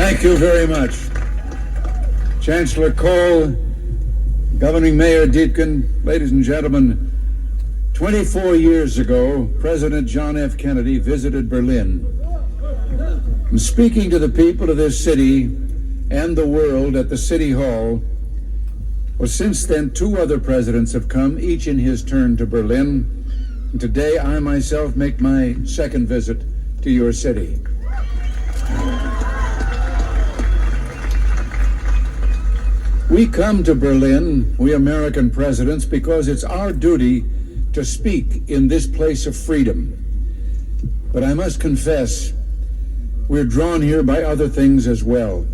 Thank you very much. Chancellor Kohl, Governing Mayor Dietgen, ladies and gentlemen, 24 years ago, President John F. Kennedy visited Berlin. And speaking to the people of this city and the world at the City Hall, well, since then, two other presidents have come, each in his turn, to Berlin. And today, I myself make my second visit to your city. We come to Berlin, we American presidents, because it's our duty to speak in this place of freedom. But I must confess, we're drawn here by other things as well,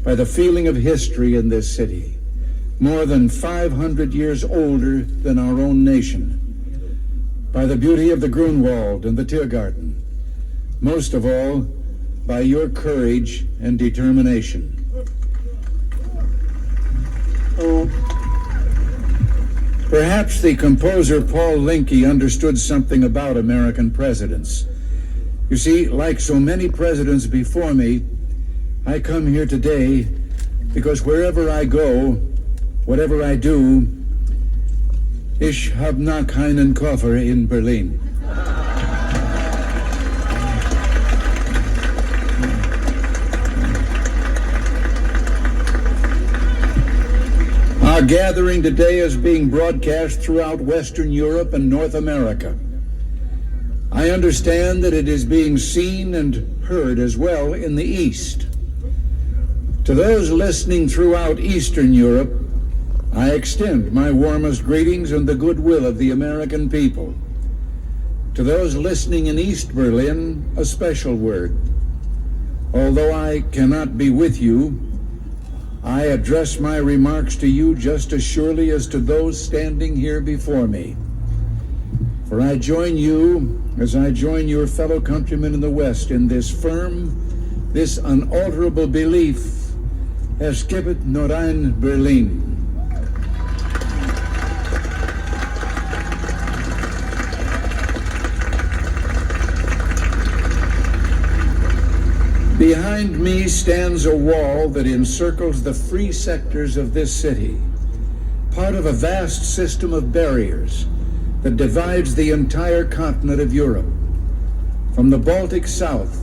by the feeling of history in this city, more than 500 years older than our own nation, by the beauty of the Grunwald and the Tiergarten, most of all, by your courage and determination. Perhaps the composer Paul Linke understood something about American presidents. You see, like so many presidents before me, I come here today because wherever I go, whatever I do, ich hab noch keinen Koffer in Berlin. Our gathering today is being broadcast throughout Western Europe and North America. I understand that it is being seen and heard as well in the East. To those listening throughout Eastern Europe, I extend my warmest greetings and the goodwill of the American people. To those listening in East Berlin, a special word. Although I cannot be with you, I address my remarks to you just as surely as to those standing here before me. For I join you as I join your fellow countrymen in the West in this firm, this unalterable belief, es gibt nur ein Berlin. Behind me stands a wall that encircles the free sectors of this city, part of a vast system of barriers that divides the entire continent of Europe. From the Baltic south,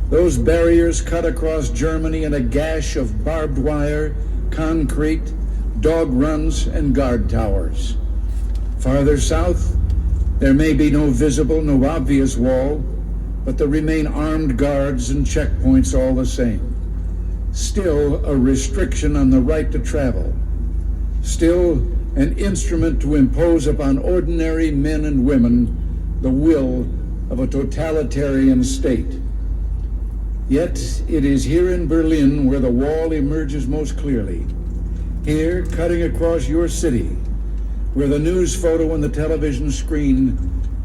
those barriers cut across Germany in a gash of barbed wire, concrete, dog runs, and guard towers. Farther south, there may be no visible, no obvious wall, but there remain armed guards and checkpoints all the same. Still a restriction on the right to travel. Still an instrument to impose upon ordinary men and women the will of a totalitarian state. Yet it is here in Berlin where the wall emerges most clearly. Here, cutting across your city, where the news photo and the television screen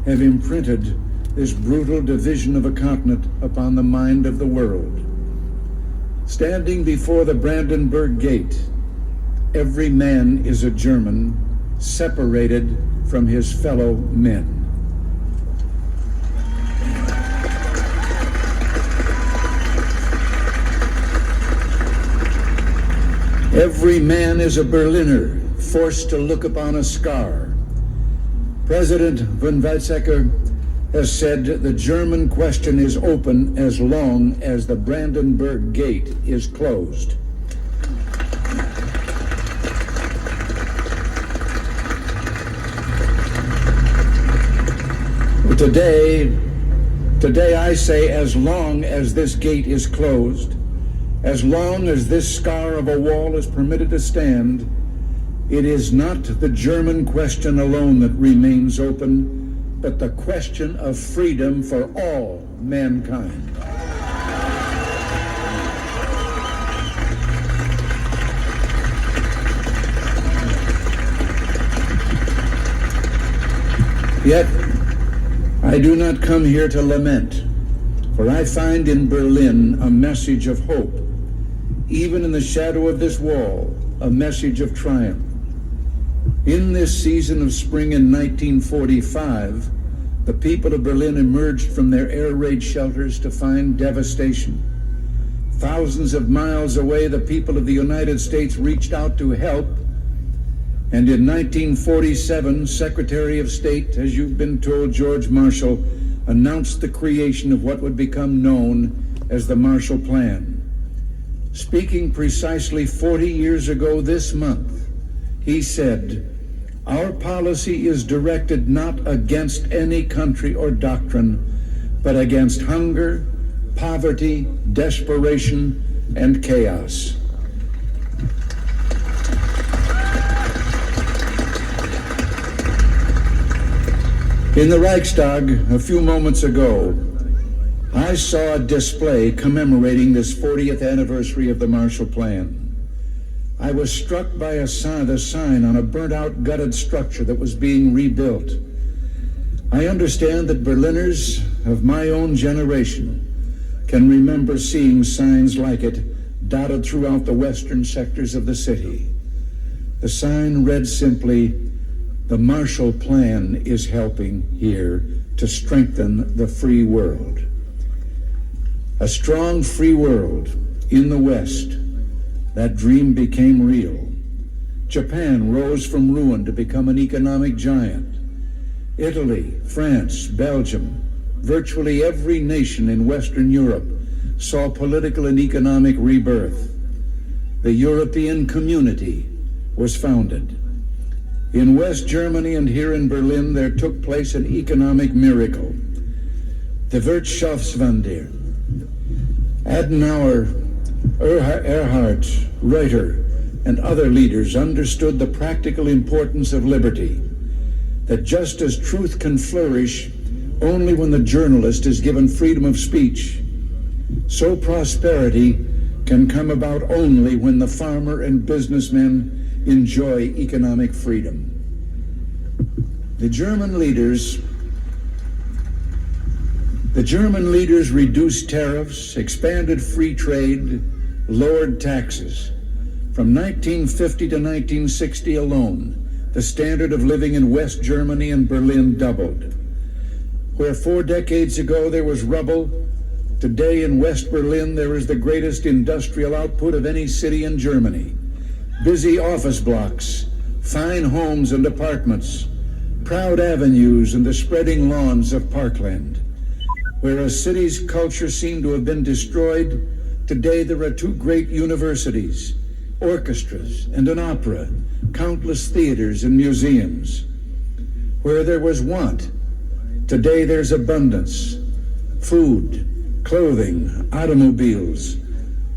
have imprinted this brutal division of a continent upon the mind of the world. Standing before the Brandenburg Gate, every man is a German, separated from his fellow men. Every man is a Berliner, forced to look upon a scar. President von Weizsäcker has said the German question is open as long as the Brandenburg Gate is closed. Today I say, as long as this gate is closed, as long as this scar of a wall is permitted to stand, it is not the German question alone that remains open, but the question of freedom for all mankind. Yet, I do not come here to lament, for I find in Berlin a message of hope. Even in the shadow of this wall, a message of triumph. In this season of spring in 1945, the people of Berlin emerged from their air raid shelters to find devastation. Thousands of miles away, the people of the United States reached out to help. And in 1947, Secretary of State, as you've been told, George Marshall, announced the creation of what would become known as the Marshall Plan. Speaking precisely 40 years ago this month, he said, "Our policy is directed not against any country or doctrine, but against hunger, poverty, desperation, and chaos." In the Reichstag a few moments ago, I saw a display commemorating this 40th anniversary of the Marshall Plan. I was struck by the sign on a burnt-out, gutted structure that was being rebuilt. I understand that Berliners of my own generation can remember seeing signs like it dotted throughout the western sectors of the city. The sign read simply, "The Marshall Plan is helping here to strengthen the free world." A strong free world in the West. That dream became real. Japan rose from ruin to become an economic giant. Italy, France, Belgium, virtually every nation in Western Europe saw political and economic rebirth. The European Community was founded. In West Germany and here in Berlin, there took place an economic miracle. The Wirtschaftswunder. Adenauer, Erhard, Reuter, and other leaders understood the practical importance of liberty, that just as truth can flourish only when the journalist is given freedom of speech, so prosperity can come about only when the farmer and businessman enjoy economic freedom. The German leaders reduced tariffs, expanded free trade, lowered taxes. From 1950 to 1960 alone, the standard of living in West Germany and Berlin doubled. Where 4 decades ago there was rubble, today in West Berlin there is the greatest industrial output of any city in Germany. Busy office blocks, fine homes and apartments, proud avenues and the spreading lawns of parkland. Where a city's culture seemed to have been destroyed, today there are 2 great universities, orchestras and an opera, countless theaters and museums. Where there was want, today there's abundance. Food, clothing, automobiles,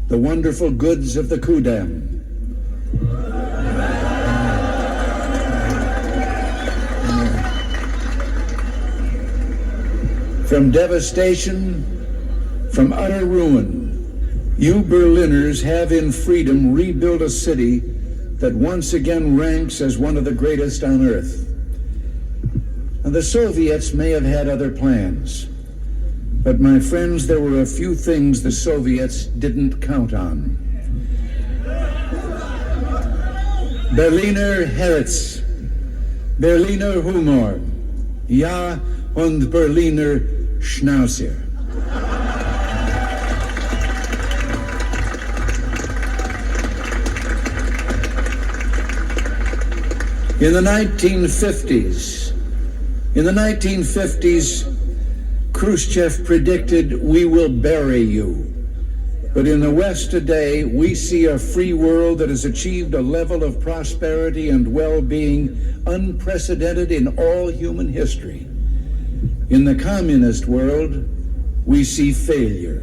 the wonderful goods of the Kudamm. From devastation, from utter ruin, you Berliners have in freedom rebuilt a city that once again ranks as one of the greatest on earth. And the Soviets may have had other plans, but my friends, there were a few things the Soviets didn't count on. Berliner Herz, Berliner Humor, ja und Berliner Schnauzer. In the 1950s, Khrushchev predicted, "We will bury you." But in the West today, we see a free world that has achieved a level of prosperity and well-being unprecedented in all human history. In the communist world, we see failure,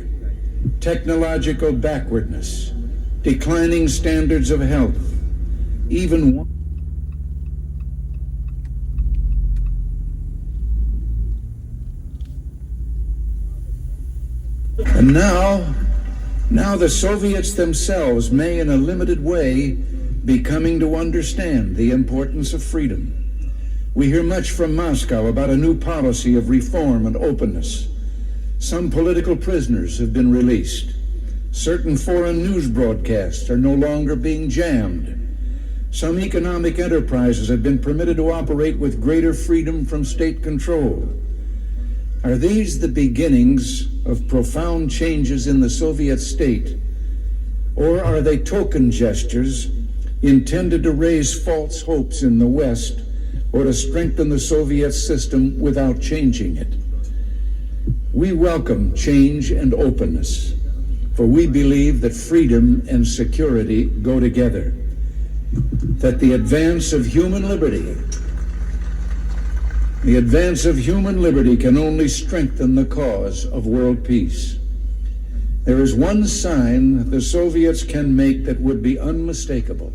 technological backwardness, declining standards of health, even and now the Soviets themselves may in a limited way be coming to understand the importance of freedom. We hear much from Moscow about a new policy of reform and openness. Some political prisoners have been released. Certain foreign news broadcasts are no longer being jammed. Some economic enterprises have been permitted to operate with greater freedom from state control. Are these the beginnings of profound changes in the Soviet state Or are they token gestures intended to raise false hopes in the West or to strengthen the Soviet system without changing it? We welcome change and openness, for we believe that freedom and security go together, that the advance of human liberty can only strengthen the cause of world peace. There is one sign the Soviets can make that would be unmistakable,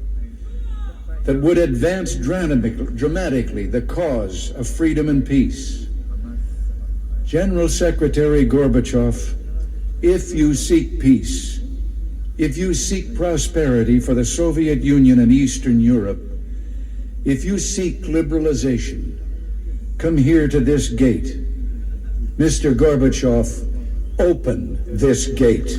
that would advance dramatically the cause of freedom and peace. General Secretary Gorbachev, if you seek peace, if you seek prosperity for the Soviet Union and Eastern Europe, if you seek liberalization, come here to this gate. Mr. Gorbachev, open this gate.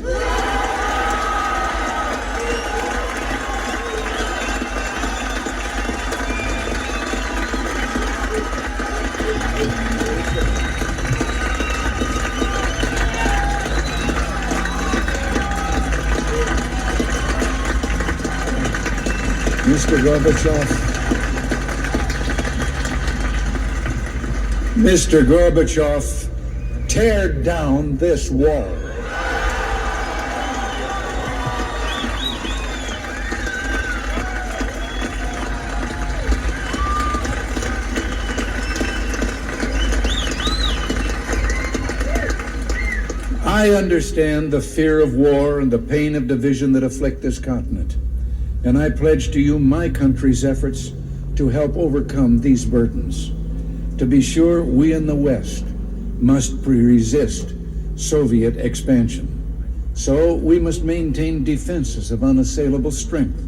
Mr. Gorbachev, tear down this wall. I understand the fear of war and the pain of division that afflict this continent, and I pledge to you my country's efforts to help overcome these burdens. To be sure, we in the West must resist Soviet expansion. So we must maintain defenses of unassailable strength.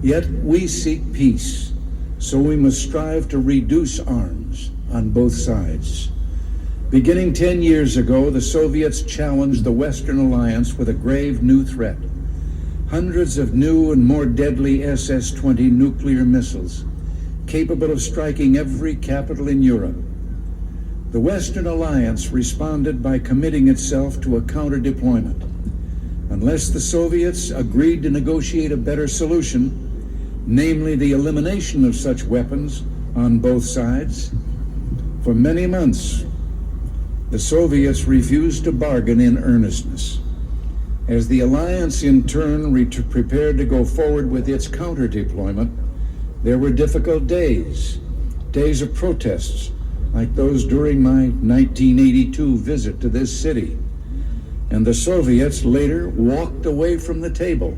Yet we seek peace, so we must strive to reduce arms on both sides. Beginning 10 years ago, the Soviets challenged the Western alliance with a grave new threat. Hundreds of new and more deadly SS-20 nuclear missiles, capable of striking every capital in Europe. The Western Alliance responded by committing itself to a counter-deployment. Unless the Soviets agreed to negotiate a better solution, namely the elimination of such weapons on both sides, for many months, the Soviets refused to bargain in earnestness. As the alliance in turn prepared to go forward with its counter-deployment, there were difficult days of protests, like those during my 1982 visit to this city. And the Soviets later walked away from the table.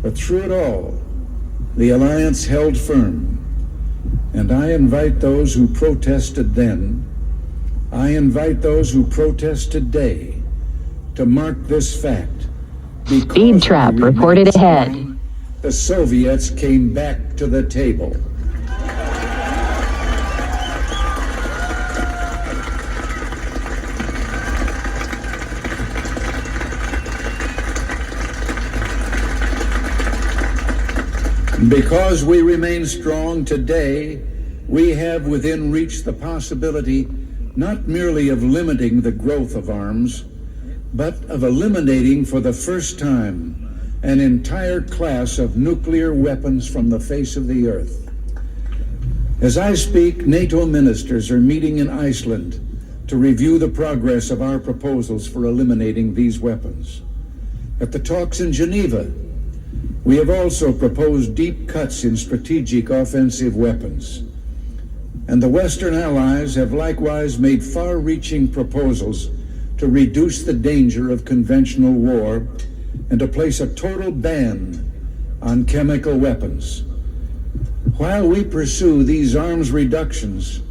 But through it all, the alliance held firm. And I invite those who protested then, I invite those who protest today to mark this fact. Speed trap reported ahead. The Soviets came back to the table. Because we remain strong today, we have within reach the possibility not merely of limiting the growth of arms, but of eliminating for the first time an entire class of nuclear weapons from the face of the earth. As I speak, NATO ministers are meeting in Iceland to review the progress of our proposals for eliminating these weapons. At the talks in Geneva, we have also proposed deep cuts in strategic offensive weapons. And the Western allies have likewise made far-reaching proposals to reduce the danger of conventional war and to place a total ban on chemical weapons. While we pursue these arms reductions,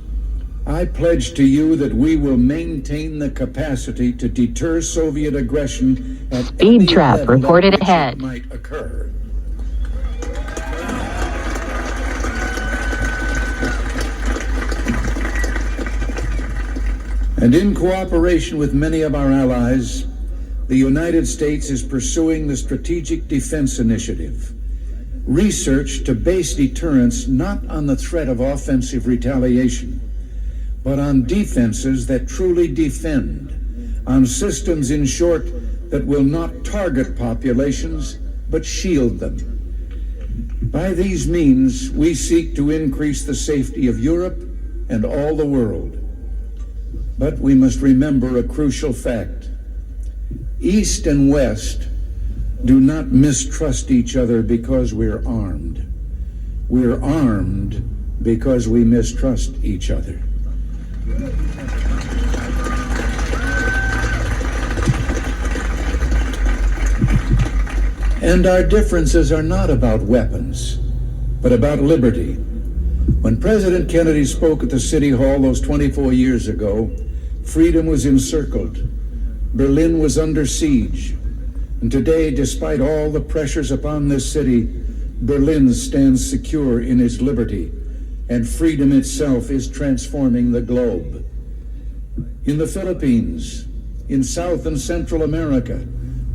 I pledge to you that we will maintain the capacity to deter Soviet aggression at Speed trap reported ahead. Might occur. And in cooperation with many of our allies, the United States is pursuing the Strategic Defense Initiative, research to base deterrence not on the threat of offensive retaliation, but on defenses that truly defend, on systems, in short, that will not target populations but shield them. By these means, we seek to increase the safety of Europe and all the world. But we must remember a crucial fact. East and West do not mistrust each other because we're armed. We're armed because we mistrust each other. And our differences are not about weapons, but about liberty. When President Kennedy spoke at the City Hall those 24 years ago, freedom was encircled. Berlin was under siege. And today, despite all the pressures upon this city, Berlin stands secure in its liberty, and freedom itself is transforming the globe. In the Philippines, in South and Central America,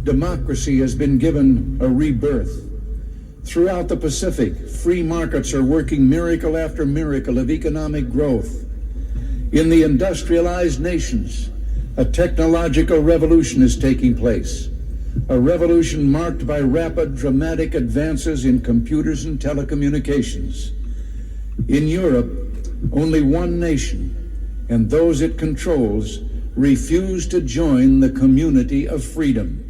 democracy has been given a rebirth. Throughout the Pacific, free markets are working miracle after miracle of economic growth. In the industrialized nations, a technological revolution is taking place, a revolution marked by rapid, dramatic advances in computers and telecommunications. In Europe, only one nation, and those it controls, refuse to join the community of freedom.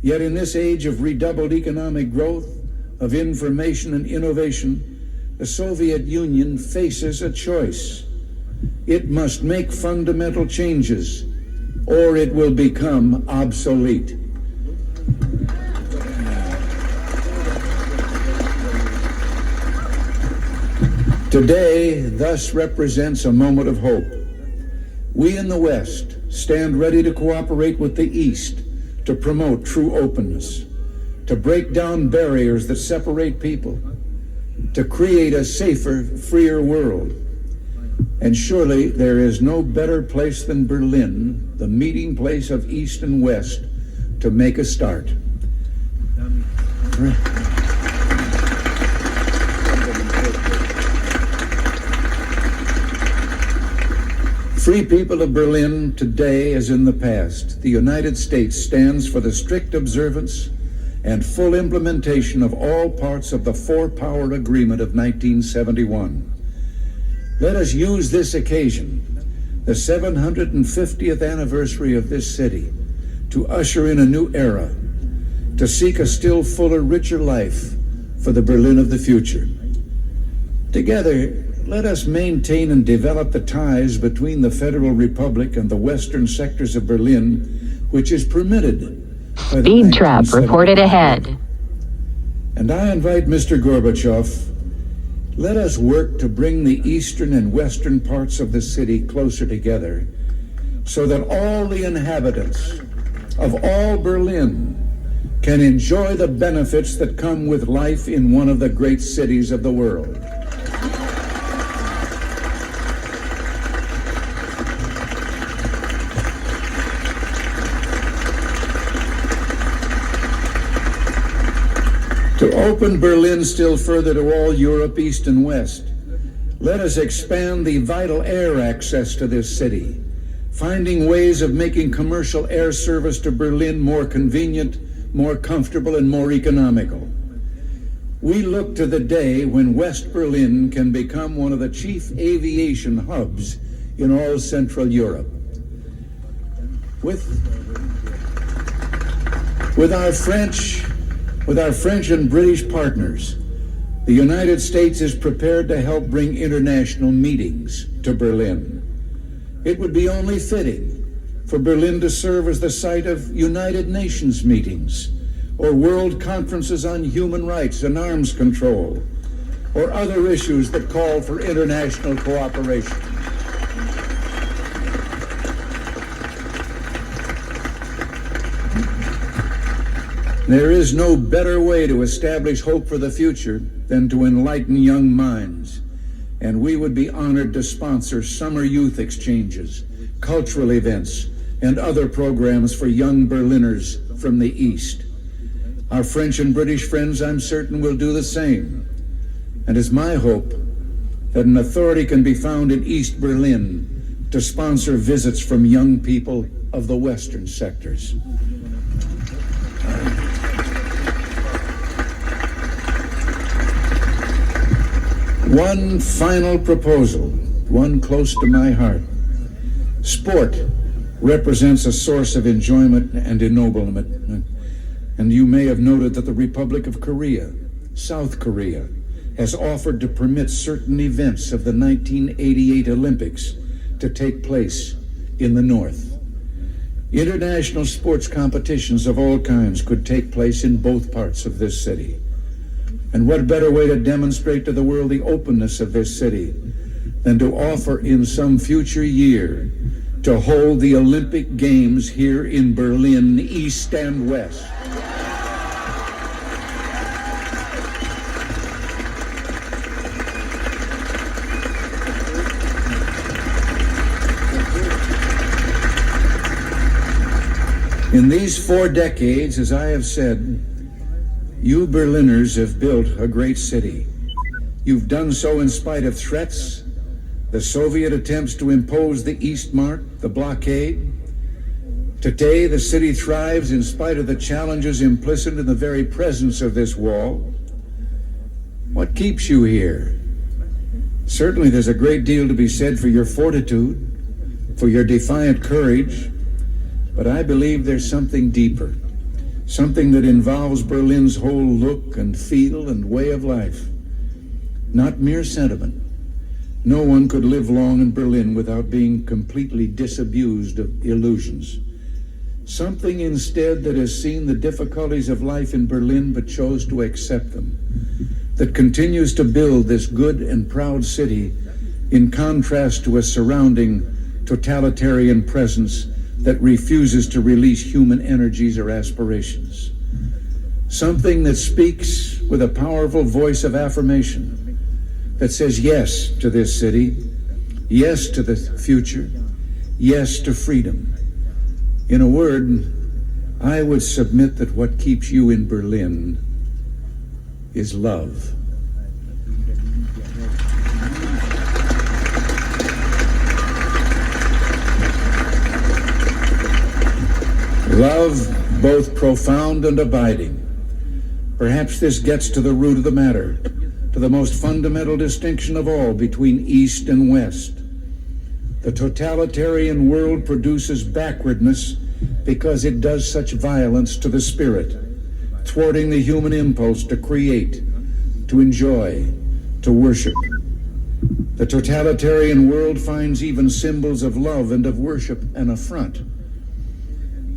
Yet in this age of redoubled economic growth, of information and innovation, the Soviet Union faces a choice. It must make fundamental changes, or it will become obsolete. Today, thus represents a moment of hope. We in the West stand ready to cooperate with the East to promote true openness, to break down barriers that separate people, to create a safer, freer world. And surely there is no better place than Berlin, the meeting place of East and West, to make a start. Free people of Berlin, today as in the past, the United States stands for the strict observance and full implementation of all parts of the Four-Power Agreement of 1971. Let us use this occasion, the 750th anniversary of this city, to usher in a new era, to seek a still fuller, richer life for the Berlin of the future. Together, let us maintain and develop the ties between the Federal Republic and the western sectors of Berlin, which is permitted by the Speed trap 1970 reported ahead. And I invite Mr. Gorbachev, let us work to bring the eastern and western parts of the city closer together so that all the inhabitants of all Berlin can enjoy the benefits that come with life in one of the great cities of the world. To open Berlin still further to all Europe, East and West, let us expand the vital air access to this city, finding ways of making commercial air service to Berlin more convenient, more comfortable, and more economical. We look to the day when West Berlin can become one of the chief aviation hubs in all Central Europe. With our French and British partners, the United States is prepared to help bring international meetings to Berlin. It would be only fitting for Berlin to serve as the site of United Nations meetings, or world conferences on human rights and arms control, or other issues that call for international cooperation. There is no better way to establish hope for the future than to enlighten young minds, and we would be honored to sponsor summer youth exchanges, cultural events, and other programs for young Berliners from the East. Our French and British friends, I'm certain, will do the same. And it's my hope that an authority can be found in East Berlin to sponsor visits from young people of the Western sectors. One final proposal, one close to my heart. Sport represents a source of enjoyment and ennoblement. And you may have noted that the Republic of Korea, South Korea, has offered to permit certain events of the 1988 Olympics to take place in the North. International sports competitions of all kinds could take place in both parts of this city. And what better way to demonstrate to the world the openness of this city than to offer in some future year to hold the Olympic Games here in Berlin, East and West. In these 4 decades, as I have said, you Berliners have built a great city. You've done so in spite of threats, the Soviet attempts to impose the Eastmark, the blockade. Today, the city thrives in spite of the challenges implicit in the very presence of this wall. What keeps you here? Certainly, there's a great deal to be said for your fortitude, for your defiant courage, but I believe there's something deeper, something that involves Berlin's whole look and feel and way of life, not mere sentiment. No one could live long in Berlin without being completely disabused of illusions. Something instead that has seen the difficulties of life in Berlin but chose to accept them, that continues to build this good and proud city in contrast to a surrounding totalitarian presence that refuses to release human energies or aspirations. Something that speaks with a powerful voice of affirmation, that says yes to this city, yes to the future, yes to freedom. In a word, I would submit that what keeps you in Berlin is love. Love, both profound and abiding. Perhaps this gets to the root of the matter, to the most fundamental distinction of all between East and West. The totalitarian world produces backwardness because it does such violence to the spirit, thwarting the human impulse to create, to enjoy, to worship. The totalitarian world finds even symbols of love and of worship an affront.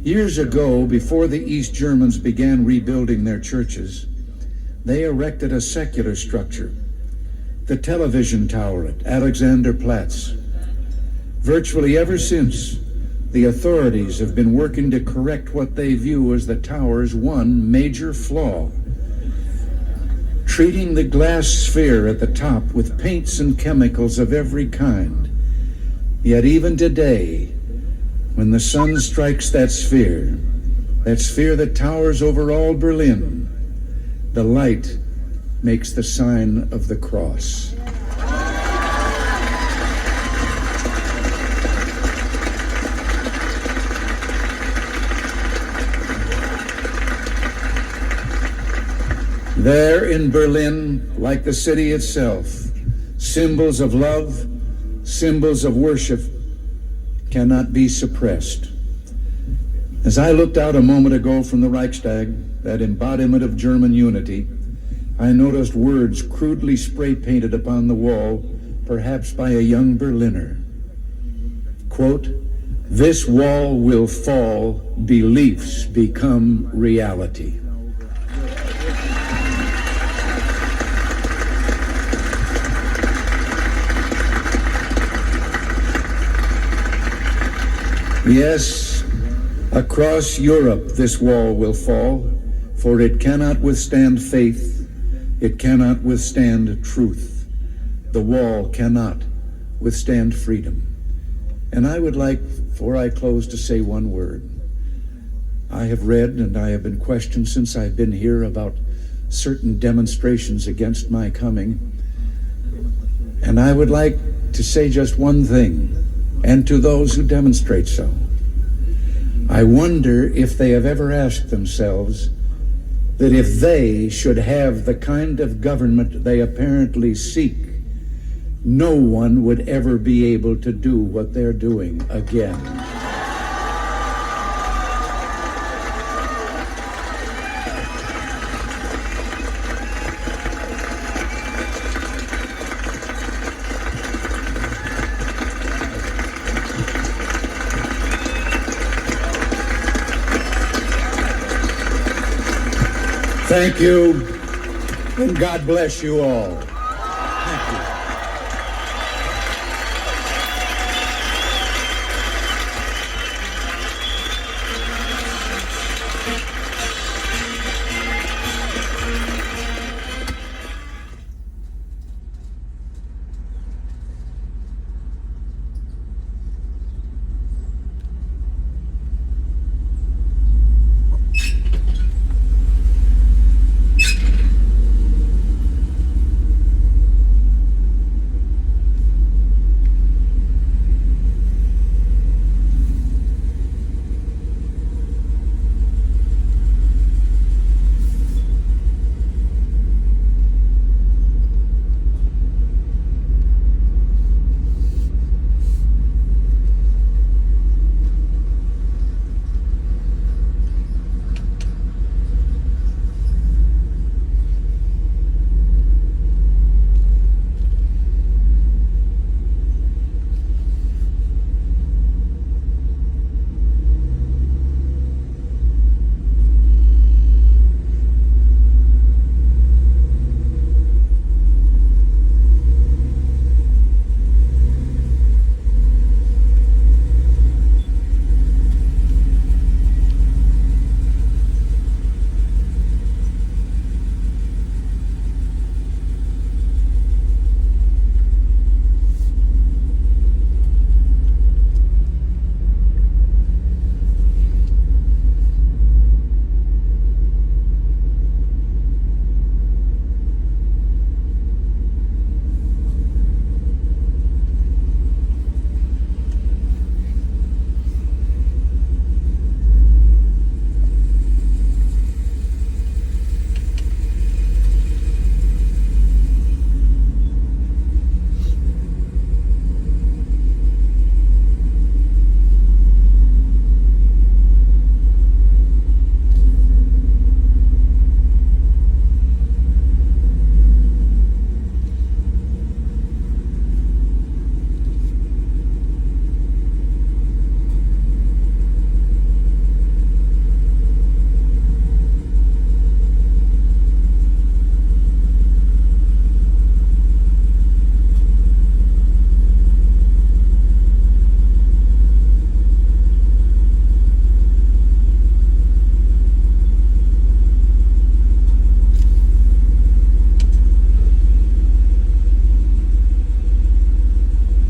Years ago, before the East Germans began rebuilding their churches, they erected a secular structure, the television tower at Alexanderplatz. Virtually ever since, the authorities have been working to correct what they view as the tower's one major flaw, treating the glass sphere at the top with paints and chemicals of every kind. Yet even today, when the sun strikes that sphere that towers over all Berlin, the light makes the sign of the cross. There in Berlin, like the city itself, symbols of love, symbols of worship cannot be suppressed. As I looked out a moment ago from the Reichstag, that embodiment of German unity, I noticed words crudely spray-painted upon the wall, perhaps by a young Berliner. Quote, "This wall will fall, beliefs become reality." Yes, across Europe this wall will fall, for it cannot withstand faith, it cannot withstand truth. The wall cannot withstand freedom. And I would like, before I close, to say one word. I have read and I have been questioned since I've been here about certain demonstrations against my coming. And I would like to say just one thing, and to those who demonstrate so. I wonder if they have ever asked themselves that if they should have the kind of government they apparently seek no one would ever be able to do what they're doing again. Thank you, and God bless you all.